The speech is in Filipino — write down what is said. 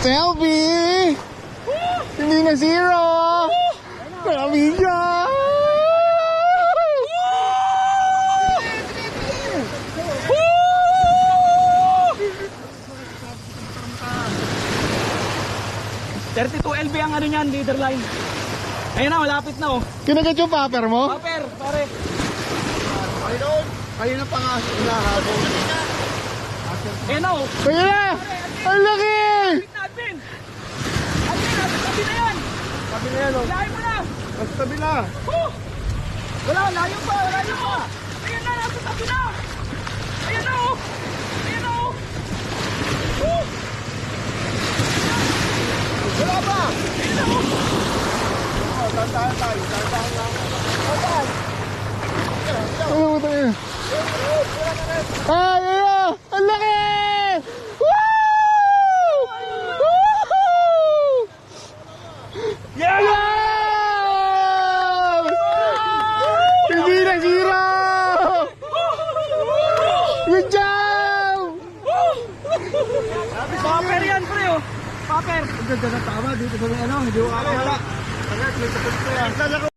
Selfie! Hindi na zero! Grabe niya! LB ang ano niyan, leader line. Ayun na, malapit na oh. Kinagat yung popper mo? Paper, pare. Ayun na pa nga hinahabol. Ayun na oh. Kaya na! Ang laki! Admin! Admin, tabi na yan! Sabi na yan o. Layo mo na! Mas tabi na. Wala, layo pa, layo pa! Ayun na, nasa tabi na! Ayun na oh! Ayun na oh! Wala pa. Ayun na oh! Tantahan tayo. Tantahan lang. Ano mo tayo? Ay, ayun! Ang laki! Woo! Woo! Yeah! Wow! Hindi na zero! Good job! Paper yan, pre oh! Paper! Ang ganda na tama dito sa may ano. Hindi ko kakawala. May sapot ko yan.